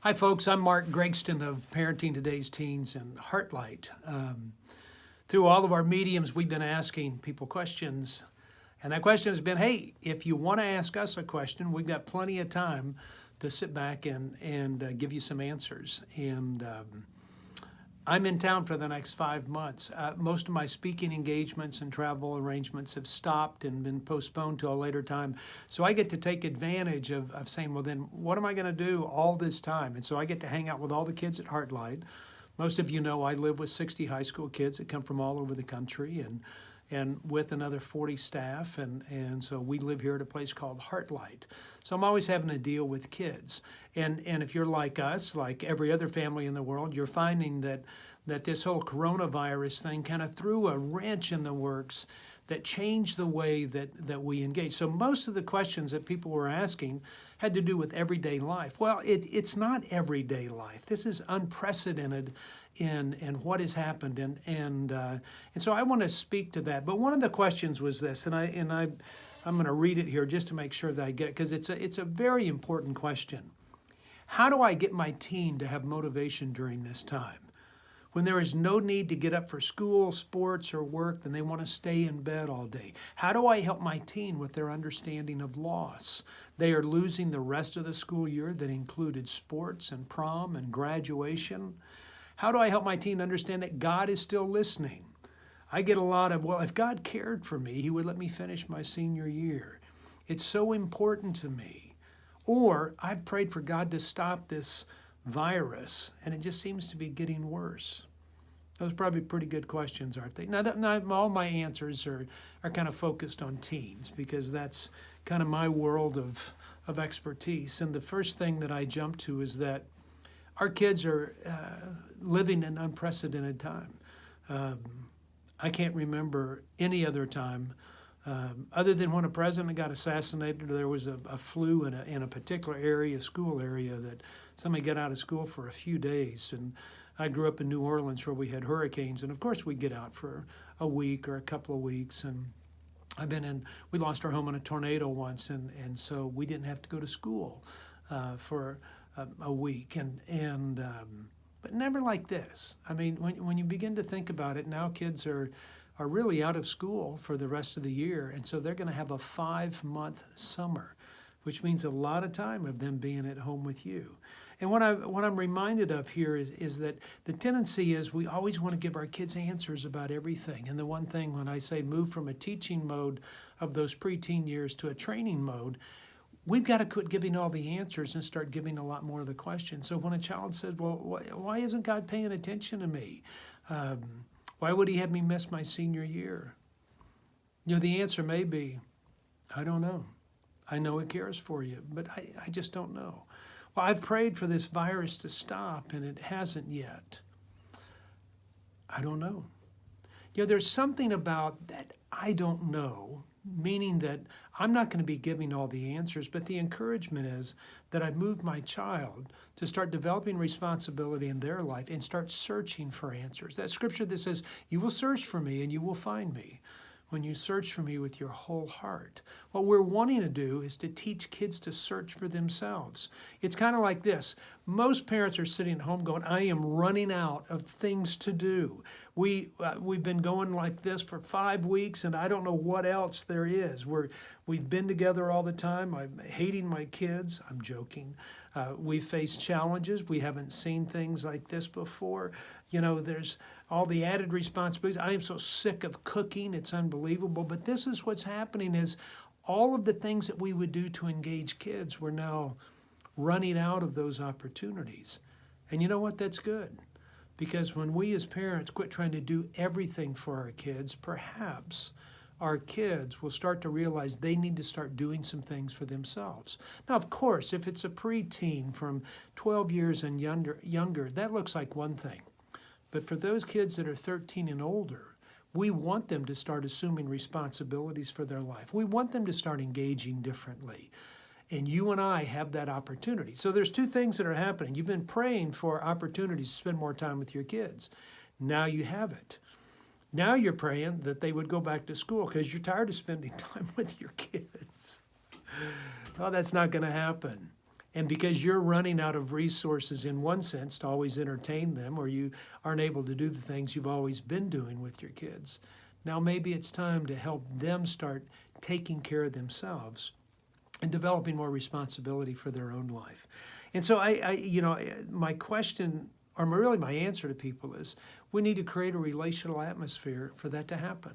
Hi, folks. I'm Mark Gregston of Parenting Today's Teens and Heartlight. Through all of our mediums, we've been asking people questions. And that question has been, hey, if you want to ask us a question, we've got plenty of time to sit back and give you some answers. And I'm in town for the next 5 months. Most of my speaking engagements and travel arrangements have stopped and been postponed to a later time. So I get to take advantage of saying, well, then what am I going to do all this time? And so I get to hang out with all the kids at Heartlight. Most of you know I live with 60 high school kids that come from all over the country and with another 40 staff. And so we live here at a place called Heartlight. So I'm always having to deal with kids. And if you're like us, like every other family in the world, you're finding that this whole coronavirus thing kind of threw a wrench in the works that changed the way that we engage. So most of the questions that people were asking had to do with everyday life. Well, it's not everyday life. This is unprecedented in what has happened, and so I want to speak to that. But one of the questions was this, and I'm going to read it here just to make sure that I get it, because it's a very important question. How do I get my teen to have motivation during this time? When there is no need to get up for school, sports, or work, and they want to stay in bed all day? How do I help my teen with their understanding of loss? They are losing the rest of the school year that included sports and prom and graduation. How do I help my teen understand that God is still listening? I get a lot of, well, if God cared for me, he would let me finish my senior year. It's so important to me. Or I've prayed for God to stop this virus, and it just seems to be getting worse. Those are probably pretty good questions, aren't they? Now, all my answers are kind of focused on teens because that's kind of my world of expertise. And the first thing that I jump to is that our kids are living in unprecedented time. I can't remember any other time other than when a president got assassinated, or there was a flu in a particular area, school area, that somebody got out of school for a few days. And I grew up in New Orleans where we had hurricanes, and of course we'd get out for a week or a couple of weeks. And we lost our home in a tornado once, and so we didn't have to go to school for a week. But never like this. I mean, when you begin to think about it, now kids are really out of school for the rest of the year, and so they're going to have a 5-month summer, which means a lot of time of them being at home with you. And what I'm reminded of here is that the tendency is we always want to give our kids answers about everything. And the one thing when I say move from a teaching mode of those preteen years to a training mode, we've got to quit giving all the answers and start giving a lot more of the questions. So when a child says, well, why isn't God paying attention to me? Why would he have me miss my senior year? The answer may be, I don't know. I know he cares for you, but I just don't know. Well, I've prayed for this virus to stop, and it hasn't yet. I don't know. There's something about that I don't know, meaning that I'm not going to be giving all the answers, but the encouragement is that I've moved my child to start developing responsibility in their life and start searching for answers. That scripture that says, you will search for me and you will find me when you search for me with your whole heart. What we're wanting to do is to teach kids to search for themselves. It's kind of like this. Most parents are sitting at home going, I am running out of things to do. We've been going like this for 5 weeks, and I don't know what else there is. We've been together all the time. I'm hating my kids. I'm joking. We face challenges. We haven't seen things like this before. There's all the added responsibilities. I am so sick of cooking. It's unbelievable. But this is what's happening is all of the things that we would do to engage kids, we're now running out of those opportunities. And you know what? That's good. Because when we as parents quit trying to do everything for our kids, perhaps our kids will start to realize they need to start doing some things for themselves. Now, of course, if it's a preteen from 12 years and younger, that looks like one thing. But for those kids that are 13 and older, we want them to start assuming responsibilities for their life. We want them to start engaging differently. And you and I have that opportunity. So there's 2 things that are happening. You've been praying for opportunities to spend more time with your kids. Now you have it. Now you're praying that they would go back to school because you're tired of spending time with your kids. Well, that's not going to happen. And because you're running out of resources in one sense to always entertain them, or you aren't able to do the things you've always been doing with your kids, now maybe it's time to help them start taking care of themselves and developing more responsibility for their own life. And so my question, or really my answer to people is, we need to create a relational atmosphere for that to happen.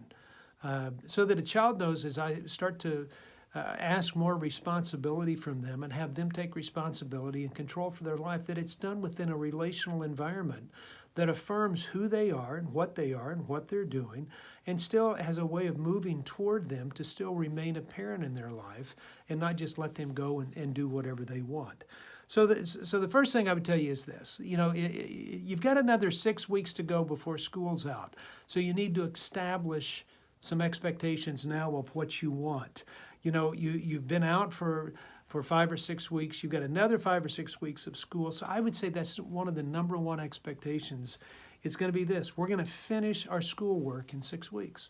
So that a child knows, as I start to ask more responsibility from them and have them take responsibility and control for their life, that it's done within a relational environment that affirms who they are and what they're doing, and still has a way of moving toward them to still remain a parent in their life and not just let them go and do whatever they want. So the first thing I would tell you is this. You've got another 6 weeks to go before school's out. So you need to establish some expectations now of what you want. You've been out for 5 or 6 weeks. You've got another 5 or 6 weeks of school. So I would say that's one of the number one expectations. It's going to be this. We're going to finish our schoolwork in 6 weeks.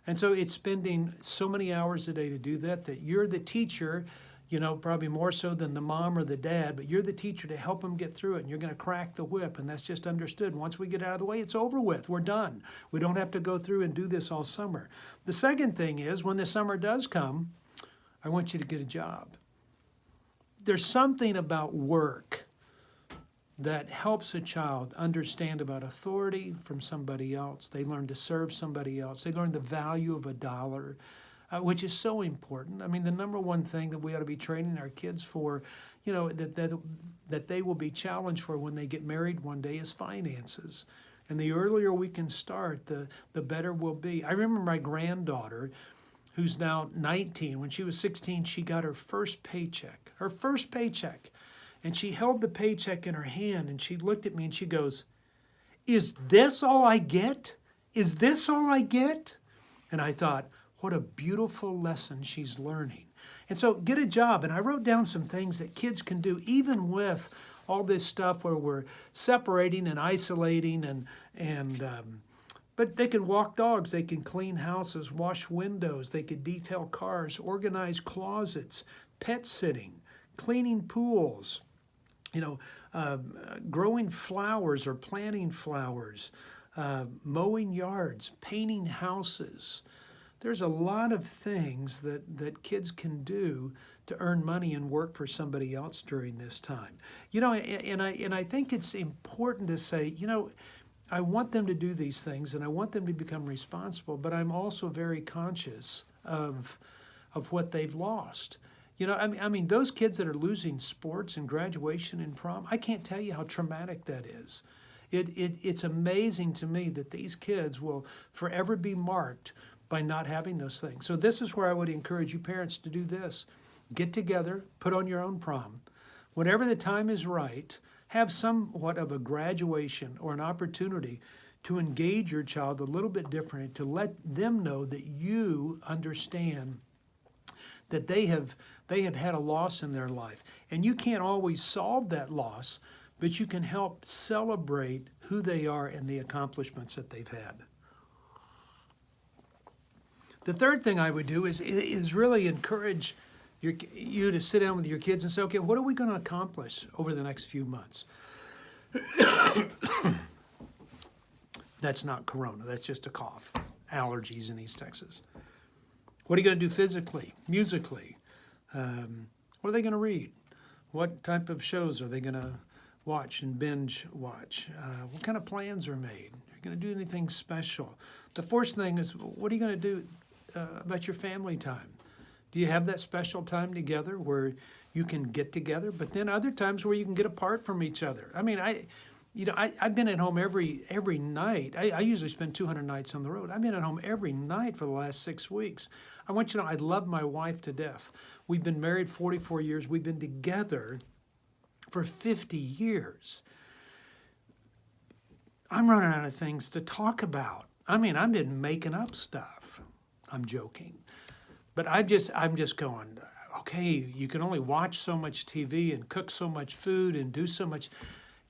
And so it's spending so many hours a day to do that you're the teacher, probably more so than the mom or the dad, but you're the teacher to help them get through it. And you're going to crack the whip. And that's just understood. Once we get out of the way, it's over with. We're done. We don't have to go through and do this all summer. The second thing is, when the summer does come, I want you to get a job. There's something about work that helps a child understand about authority from somebody else. They learn to serve somebody else. They learn the value of a dollar, which is so important. I mean, the number one thing that we ought to be training our kids for, that they will be challenged for when they get married one day, is finances. And the earlier we can start, the better we'll be. I remember my granddaughter, who's now 19. When she was 16, she got her first paycheck. And she held the paycheck in her hand, and she looked at me and she goes, "Is this all I get? Is this all I get?" And I thought, what a beautiful lesson she's learning. And so get a job. And I wrote down some things that kids can do, even with all this stuff where we're separating and isolating but they could walk dogs, they can clean houses, wash windows, they could detail cars, organize closets, pet sitting, cleaning pools, growing flowers or planting flowers, mowing yards, painting houses. There's a lot of things that kids can do to earn money and work for somebody else during this time. And I think it's important to say, I want them to do these things and I want them to become responsible, but I'm also very conscious of what they've lost. I mean, those kids that are losing sports and graduation and prom, I can't tell you how traumatic that is. It's amazing to me that these kids will forever be marked by not having those things. So this is where I would encourage you parents to do this. Get together, put on your own prom. Whenever the time is right, have somewhat of a graduation or an opportunity to engage your child a little bit differently, to let them know that you understand that they have had a loss in their life. And you can't always solve that loss, but you can help celebrate who they are and the accomplishments that they've had. The third thing I would do is really encourage you to sit down with your kids and say, okay, what are we going to accomplish over the next few months? That's not corona. That's just a cough. Allergies in East Texas. What are you going to do physically, musically? What are they going to read? What type of shows are they going to watch and binge watch? What kind of plans are made? Are you going to do anything special? The fourth thing is, what are you going to do about your family time? Do you have that special time together where you can get together, but then other times where you can get apart from each other? I mean, I've been at home every night. I usually spend 200 nights on the road. I've been at home every night for the last 6 weeks. I want you to know I love my wife to death. We've been married 44 years. We've been together for 50 years. I'm running out of things to talk about. I mean, I've been making up stuff. I'm joking. But I'm just going, okay, you can only watch so much TV and cook so much food and do so much,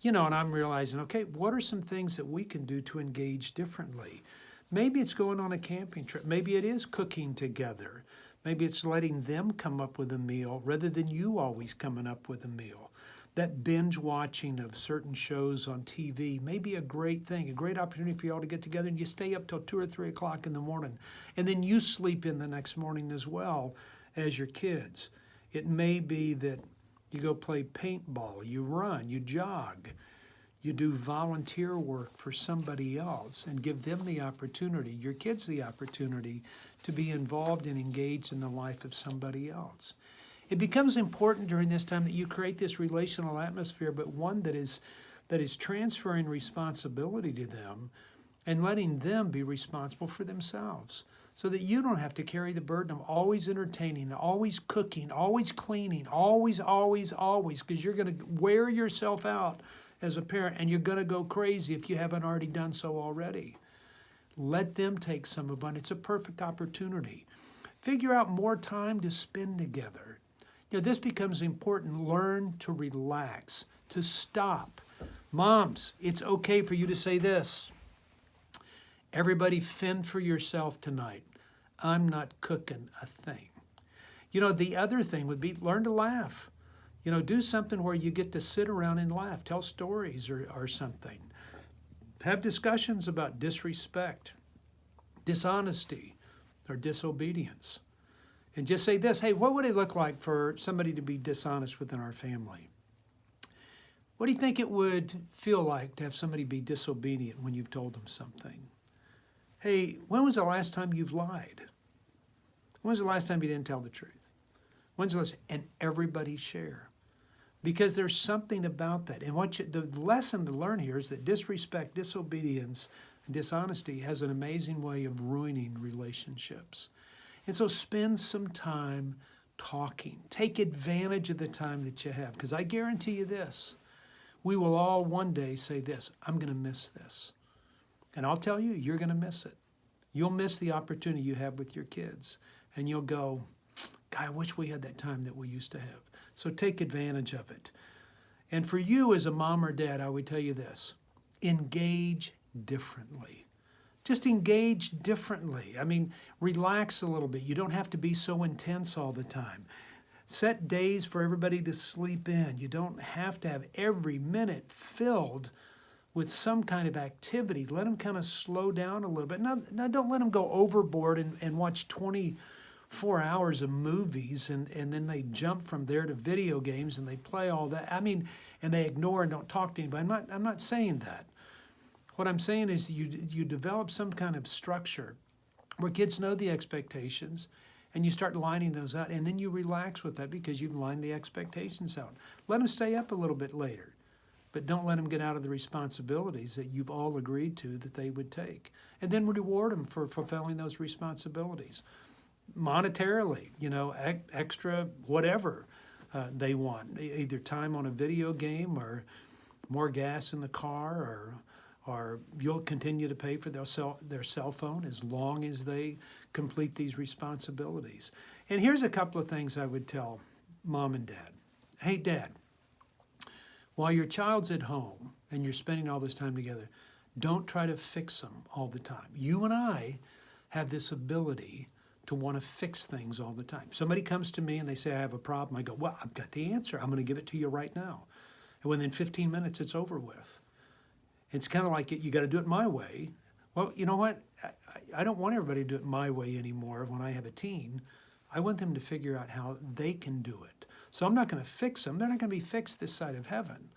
and I'm realizing, okay, what are some things that we can do to engage differently? Maybe it's going on a camping trip. Maybe it is cooking together. Maybe it's letting them come up with a meal rather than you always coming up with a meal. That binge watching of certain shows on TV may be a great thing, a great opportunity for you all to get together and you stay up till 2 or 3 o'clock in the morning. And then you sleep in the next morning as well as your kids. It may be that you go play paintball, you run, you jog, you do volunteer work for somebody else and give them the opportunity, your kids the opportunity to be involved and engaged in the life of somebody else. It becomes important during this time that you create this relational atmosphere, but one that is transferring responsibility to them and letting them be responsible for themselves so that you don't have to carry the burden of always entertaining, always cooking, always cleaning, always, because you're going to wear yourself out as a parent and you're going to go crazy if you haven't already done so already. Let them take some of it. It's a perfect opportunity. Figure out more time to spend together. This becomes important. Learn to relax, to stop. Moms, it's okay for you to say this. Everybody fend for yourself tonight. I'm not cooking a thing. The other thing would be learn to laugh. Do something where you get to sit around and laugh. Tell stories or something. Have discussions about disrespect, dishonesty, or disobedience. And just say this, hey, what would it look like for somebody to be dishonest within our family? What do you think it would feel like to have somebody be disobedient when you've told them something? Hey, when was the last time you've lied? When was the last time you didn't tell the truth? When's the last? And everybody share. Because there's something about that. And the lesson to learn here is that disrespect, disobedience, and dishonesty has an amazing way of ruining relationships. And so spend some time talking. Take advantage of the time that you have. Because I guarantee you this, we will all one day say this, I'm going to miss this. And I'll tell you, you're going to miss it. You'll miss the opportunity you have with your kids. And you'll go, God, I wish we had that time that we used to have. So take advantage of it. And for you as a mom or dad, I would tell you this, engage differently. Just engage differently. Relax a little bit. You don't have to be so intense all the time. Set days for everybody to sleep in. You don't have to have every minute filled with some kind of activity. Let them kind of slow down a little bit. Now don't let them go overboard and watch 24 hours of movies and then they jump from there to video games and they play all that. And they ignore and don't talk to anybody. I'm not saying that. What I'm saying is you develop some kind of structure where kids know the expectations and you start lining those out and then you relax with that because you've lined the expectations out. Let them stay up a little bit later, but don't let them get out of the responsibilities that you've all agreed to that they would take. And then reward them for fulfilling those responsibilities. Monetarily, extra whatever they want, either time on a video game or more gas in the car or you'll continue to pay for their cell phone as long as they complete these responsibilities. And here's a couple of things I would tell mom and dad. Hey, Dad, while your child's at home and you're spending all this time together, don't try to fix them all the time. You and I have this ability to want to fix things all the time. Somebody comes to me and they say, I have a problem. I go, well, I've got the answer. I'm going to give it to you right now. And within 15 minutes, it's over with. It's kind of like you got to do it my way. Well, you know what? I don't want everybody to do it my way anymore when I have a teen. I want them to figure out how they can do it. So I'm not going to fix them. They're not going to be fixed this side of heaven.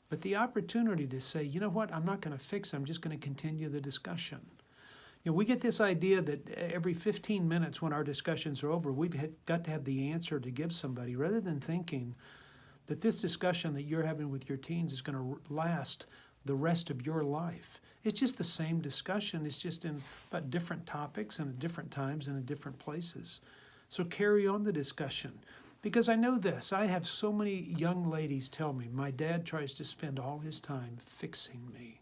But the opportunity to say, you know what? I'm not going to fix them. I'm just going to continue the discussion. We get this idea that every 15 minutes when our discussions are over, we've got to have the answer to give somebody rather than thinking that this discussion that you're having with your teens is going to last the rest of your life. It's just the same discussion. It's just about different topics and at different times and in different places. So carry on the discussion. Because I know this, I have so many young ladies tell me, my dad tries to spend all his time fixing me.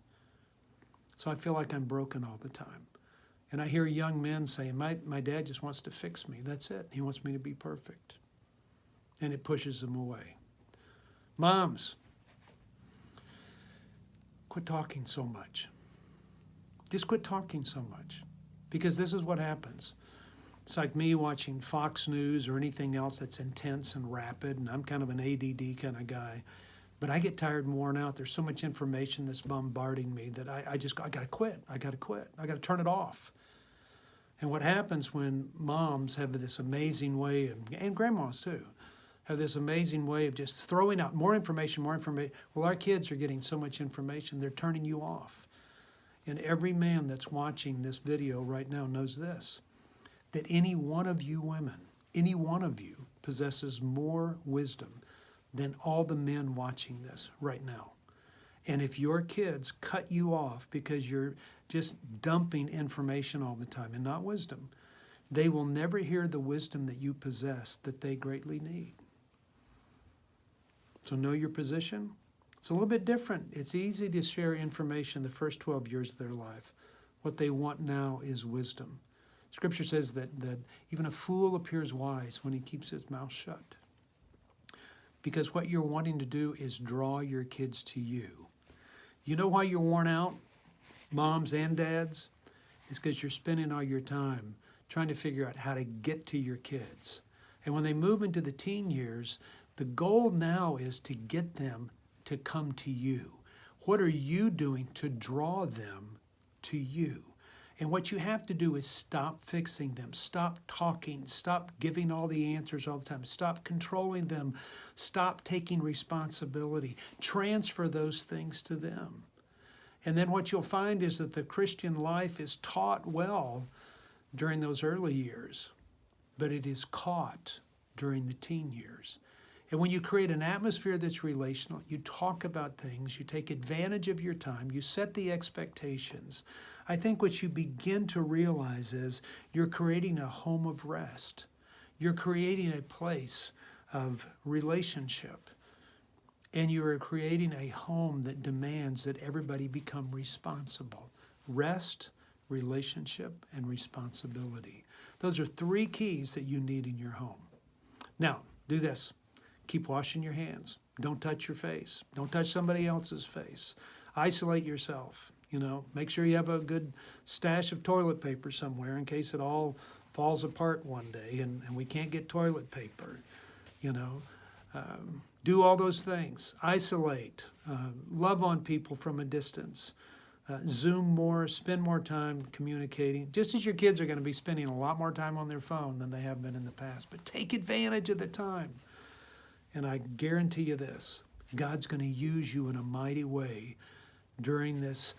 So I feel like I'm broken all the time. And I hear young men saying, my dad just wants to fix me. That's it. He wants me to be perfect. And it pushes them away. Moms, quit talking so much. Just quit talking so much. Because this is what happens. It's like me watching Fox News or anything else that's intense and rapid, and I'm kind of an ADD kind of guy. But I get tired and worn out. There's so much information that's bombarding me that I got to quit. I got to quit. I got to turn it off. And what happens when moms have this amazing way, and grandmas too, have this amazing way of just throwing out more information, more information. Well, our kids are getting so much information, they're turning you off. And every man that's watching this video right now knows this, that any one of you women, any one of you possesses more wisdom than all the men watching this right now. And if your kids cut you off because you're just dumping information all the time and not wisdom, they will never hear the wisdom that you possess that they greatly need. So know your position. It's a little bit different. It's easy to share information the first 12 years of their life. What they want now is wisdom. Scripture says that even a fool appears wise when he keeps his mouth shut. Because what you're wanting to do is draw your kids to you. You know why you're worn out, moms and dads? It's because you're spending all your time trying to figure out how to get to your kids. And when they move into the teen years, the goal now is to get them to come to you. What are you doing to draw them to you? And what you have to do is stop fixing them, stop talking, stop giving all the answers all the time, stop controlling them, stop taking responsibility, transfer those things to them. And then what you'll find is that the Christian life is taught well during those early years, but it is caught during the teen years. And when you create an atmosphere that's relational, you talk about things, you take advantage of your time, you set the expectations. I think what you begin to realize is you're creating a home of rest. You're creating a place of relationship. And you are creating a home that demands that everybody become responsible. Rest, relationship, and responsibility. Those are 3 keys that you need in your home. Now, do this. Keep washing your hands. Don't touch your face. Don't touch somebody else's face. Isolate yourself. Make sure you have a good stash of toilet paper somewhere in case it all falls apart one day and we can't get toilet paper. Do all those things. Isolate. Love on people from a distance. Zoom more. Spend more time communicating. Just as your kids are going to be spending a lot more time on their phone than they have been in the past. But take advantage of the time. And I guarantee you this, God's going to use you in a mighty way during this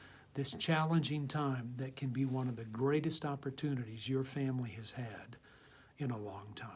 challenging time that can be one of the greatest opportunities your family has had in a long time.